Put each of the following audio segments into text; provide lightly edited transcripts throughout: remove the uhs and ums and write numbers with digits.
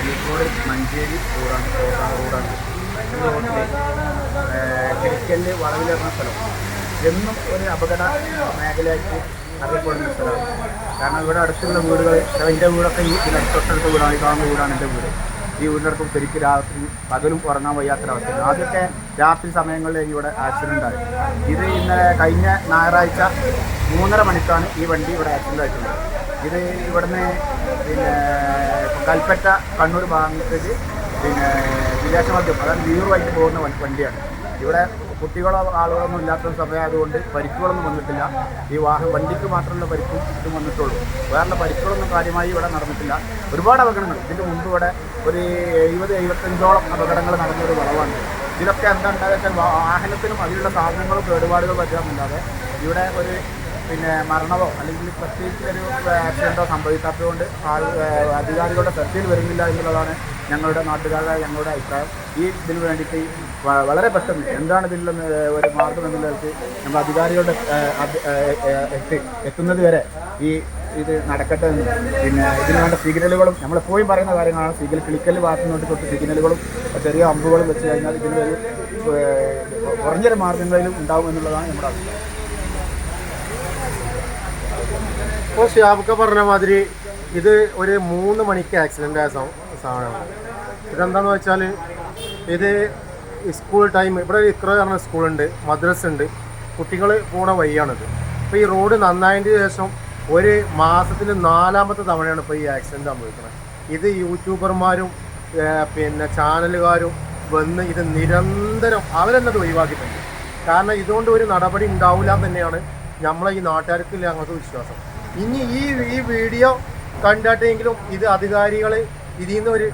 അരീക്കോട് മഞ്ചേരി റോഡാണ് റോഡാണ്. ഈ റോഡിൽ കിഴക്കല് വളവിലിറങ്ങുന്ന സ്ഥലം എന്നും ഒരു അപകട മേഖലയായിട്ട് അറിയപ്പെടുന്ന സ്ഥലമാണ്. കാരണം ഇവിടെ അടുത്തുള്ള വീടുകൾ, എൻ്റെ വീടൊക്കെ ഈ തൊട്ടടുത്ത വീടാണ്, ഈ കാണുന്ന വീടാണ് എൻ്റെ വീട്. ഈ വീടിനടുത്തും ശരിക്കും രാത്രി പകലും ഉറങ്ങാൻ വയ്യാത്തൊരവസ്ഥയാണ്. ആദ്യമൊക്കെ രാത്രി സമയങ്ങളിൽ ഇവിടെ ആക്സിഡൻ്റ് ആയി. ഇത് ഇന്നലെ കഴിഞ്ഞ ഞായറാഴ്ച 3:30 മണിക്കാണ് ഈ വണ്ടി ഇവിടെ ആക്സിഡൻ്റ് ആയിട്ടുള്ളത്. ഇത് ഇവിടുന്ന് പിന്നെ കൽപ്പറ്റ കണ്ണൂർ ഭാഗത്തേക്ക് വിദേശമദ്യം, അതായത് വീറുമായിട്ട് പോകുന്ന വണ്ടിയാണ്. ഇവിടെ കുട്ടികളോ ആളുകളൊന്നും ഇല്ലാത്ത സമയം അതുകൊണ്ട് പരിക്കുകളൊന്നും വന്നിട്ടില്ല. ഈ വണ്ടിക്ക് മാത്രമുള്ള പരിക്കും ഇതും വന്നിട്ടുള്ളൂ. വേറെ പരിക്കുകളൊന്നും കാര്യമായി ഇവിടെ നടന്നിട്ടില്ല. ഒരുപാട് അപകടങ്ങൾ ഇതിന് മുമ്പ് ഇവിടെ ഒരു 70-75ഓളം അപകടങ്ങൾ നടന്നൊരു വളവാണ്. ഇതിലൊക്കെ എന്താ ഉണ്ടാകുക വെച്ചാൽ വാഹനത്തിനും അതിലുള്ള സാധനങ്ങളും കേടുപാടുകൾ പറ്റാമെന്നല്ലാതെ ഇവിടെ ഒരു മരണമോ അല്ലെങ്കിൽ പ്രത്യേകിച്ച് ഒരു ആക്സിഡൻറ്റോ സംഭവിക്കാത്തതുകൊണ്ട് അധികാരികളുടെ ശ്രദ്ധയിൽ വരുന്നില്ല എന്നുള്ളതാണ് ഞങ്ങളുടെ നാട്ടുകാരുടെ ഞങ്ങളുടെ അഭിപ്രായം. ഈ ഇതിന് വേണ്ടിയിട്ട് വളരെ പെട്ടെന്ന് എന്താണ് ഇതിലുള്ള ഒരു മാർഗം എന്നുള്ളവർക്ക് നമ്മൾ അധികാരികളുടെ എത്തുന്നത് വരെ ഇത് നടക്കട്ടെ എന്ന്. ഇതിന് വേണ്ട സിഗ്നലുകളും നമ്മളെപ്പോഴും പറയുന്ന കാര്യങ്ങളാണ്. കിളിക്കൽ ഭാഗത്തുനിന്ന് തൊട്ട് സിഗ്നലുകളും ചെറിയ അമ്പുകളും വെച്ച് കഴിഞ്ഞാൽ ഇതിന് ഒരു കുറഞ്ഞൊരു മാർഗങ്ങളിലും ഉണ്ടാവും എന്നുള്ളതാണ് നമ്മുടെ അഭിപ്രായം. ഇപ്പോൾ ഷിയാബൊക്കെ പറഞ്ഞ മാതിരി ഇത് ഒരു 3 മണിക്ക് ആക്സിഡൻ്റ് ആയ സാധനമാണ്. ഇതെന്താണെന്ന് വെച്ചാൽ ഇത് സ്കൂൾ ടൈം, ഇവിടെ ഇക്ര പറഞ്ഞ സ്കൂളുണ്ട്, മദ്രസ ഉണ്ട്, കുട്ടികൾ പോണ വഴിയാണിത്. ഇപ്പോൾ ഈ റോഡ് നന്നായതിന് ശേഷം ഒരു മാസത്തിൽ 4ാമത്തെ തവണയാണ് ഇപ്പോൾ ഈ ആക്സിഡൻറ്റ് സംഭവിക്കുന്നത്. ഇത് യൂട്യൂബർമാരും ചാനലുകാരും വന്ന് ഇത് നിരന്തരം അവരെന്നത് ഒഴിവാക്കിയിട്ടുണ്ട്. കാരണം ഇതുകൊണ്ട് ഒരു നടപടി ഉണ്ടാവില്ല തന്നെയാണ് നമ്മളെ ഈ നാട്ടുകാർക്ക് ഞങ്ങൾക്ക് വിശ്വാസം. ഇനി ഈ വീഡിയോ കണ്ടിട്ടെങ്കിലും ഇത് അധികാരികൾ ഇതിൽ നിന്ന് ഒരു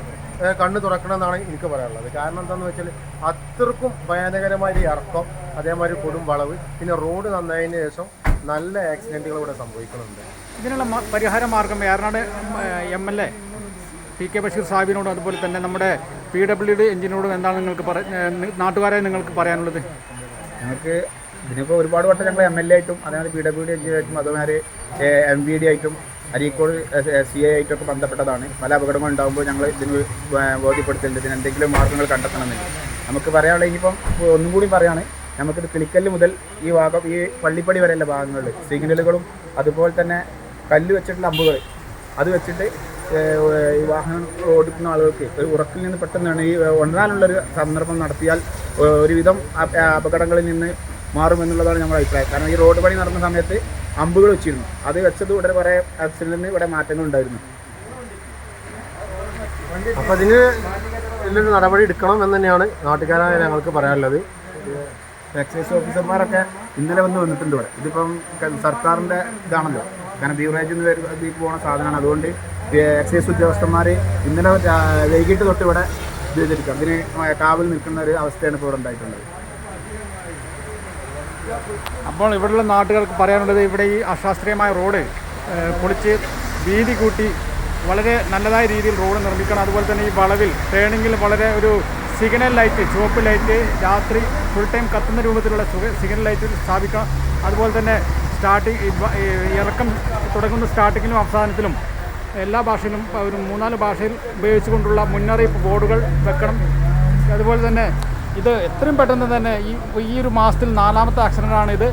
കണ്ണ് തുറക്കണമെന്നാണ് എനിക്ക് പറയാനുള്ളത്. കാരണം എന്താണെന്ന് വെച്ചാൽ അത്രക്കും ഭയാനകരമായ ഇറക്കം, അതേമാതിരി കൊടും വളവ്, പിന്നെ റോഡ് നന്നായതിന് ശേഷം നല്ല ആക്സിഡൻറ്റുകൾ ഇവിടെ സംഭവിക്കുന്നുണ്ട്. ഇതിനുള്ള പരിഹാര മാർഗം ഏറനാട് MLA PK ബഷീർ സാഹിബിനോടും അതുപോലെ തന്നെ നമ്മുടെ PWD എഞ്ചിനോടും എന്താണ് നാട്ടുകാരെ നിങ്ങൾക്ക് പറയാനുള്ളത്? ഞങ്ങൾക്ക് ഇതിനിപ്പോൾ ഒരുപാട് വട്ടം ഞങ്ങൾ MLA ആയിട്ടും അതേമാതിരി PWD എഞ്ചിനായിട്ടും അതുമാതിരി MVD ആയിട്ടും അരീക്കോട് CA ആയിട്ടൊക്കെ ബന്ധപ്പെട്ടതാണ്. പല അപകടങ്ങൾ ഉണ്ടാകുമ്പോൾ ഞങ്ങൾ ഇതിന് ബോധ്യപ്പെടുത്തുന്നുണ്ട്. ഇതിന് എന്തെങ്കിലും മാർഗ്ഗങ്ങൾ കണ്ടെത്തണമെന്നില്ല. നമുക്ക് പറയാനുള്ള ഇനിയിപ്പം ഒന്നും കൂടി പറയുകയാണ്, നമുക്കിത് കിളിക്കല്ല് മുതൽ ഈ ഭാഗം ഈ പള്ളിപ്പടി വരെയുള്ള ഭാഗങ്ങളിൽ സിഗ്നലുകളും അതുപോലെ തന്നെ കല്ല് വെച്ചിട്ടുള്ള അമ്പുകൾ അത് വെച്ചിട്ട് ഈ വാഹനം ഓടിക്കുന്ന ആളുകൾക്ക് ഒരു ഉറക്കിൽ നിന്ന് പെട്ടെന്നാണ് ഈ ഉണരാനുള്ളൊരു സന്ദർഭം നടത്തിയാൽ ഒരുവിധം അപകടങ്ങളിൽ നിന്ന് മാറുമെന്നുള്ളതാണ് നമ്മുടെ അഭിപ്രായം. കാരണം ഈ റോഡ് പണി നടന്ന സമയത്ത് അമ്പുകൾ വെച്ചിരുന്നു. അത് വെച്ചത് ഇവിടെ കുറേ ആക്സിഡൻറ്റിന് ഇവിടെ മാറ്റങ്ങൾ ഉണ്ടായിരുന്നു. അപ്പോൾ അതിന് നല്ലൊരു നടപടി എടുക്കണം എന്ന് തന്നെയാണ് നാട്ടുകാരായ ഞങ്ങൾക്ക് പറയാനുള്ളത്. എക്സൈസ് ഓഫീസർമാരൊക്കെ ഇന്നലെ വന്നിട്ടുണ്ട് ഇവിടെ. ഇതിപ്പം സർക്കാരിൻ്റെ ഇതാണല്ലോ, കാരണം ബീവറേജിൽ നിന്ന് പോകുന്ന സാധനമാണ്. അതുകൊണ്ട് എക്സൈസ് ഉദ്യോഗസ്ഥന്മാർ ഇന്നലെ വൈകിട്ട് തൊട്ട് ഇവിടെ ഇത് ചെയ്തിരിക്കാം. അതിന് കാവൽ നിൽക്കുന്ന ഒരു അവസ്ഥയാണ് ഇപ്പോൾ ഇവിടെ ഉണ്ടായിട്ടുള്ളത്. അപ്പോൾ ഇവിടെയുള്ള നാട്ടുകാർക്ക് പറയാനുള്ളത്, ഇവിടെ ഈ അശാസ്ത്രീയമായ റോഡ് പൊളിച്ച് വീതി കൂട്ടി വളരെ നല്ലതായ രീതിയിൽ റോഡ് നിർമ്മിക്കണം. അതുപോലെ തന്നെ ഈ വളവിൽ ടേണിങ്ങിൽ വളരെ ഒരു സിഗ്നൽ ലൈറ്റ്, ചുവപ്പ് ലൈറ്റ് രാത്രി ഫുൾ ടൈം കത്തുന്ന രൂപത്തിലുള്ള സിഗ്നൽ ലൈറ്റ് സ്ഥാപിക്കണം. അതുപോലെ തന്നെ ഇറക്കം തുടങ്ങുന്ന സ്റ്റാർട്ടിങ്ങിലും അവസാനത്തിലും എല്ലാ ഭാഷയിലും ഒരു 3-4 ഭാഷയിൽ ഉപയോഗിച്ചുകൊണ്ടുള്ള മുന്നറിയിപ്പ് ബോർഡുകൾ വെക്കണം. അതുപോലെ തന്നെ ഇത് എത്രയും പെട്ടെന്ന് തന്നെ ഈ ഒരു മാസത്തിൽ 4ാമത്തെ ആക്സിഡൻ്റാണ് ഇത്.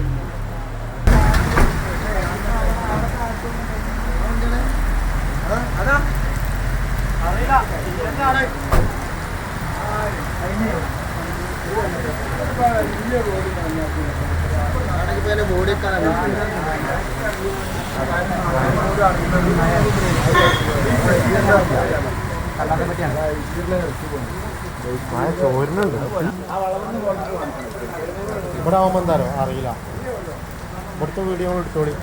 ചോരുന്നുണ്ട് ഇവിടെ ആവുമ്പോൾ എന്താണോ അറിയില്ല. ഇവിടുത്തെ വീഡിയോ എടുത്തോളി.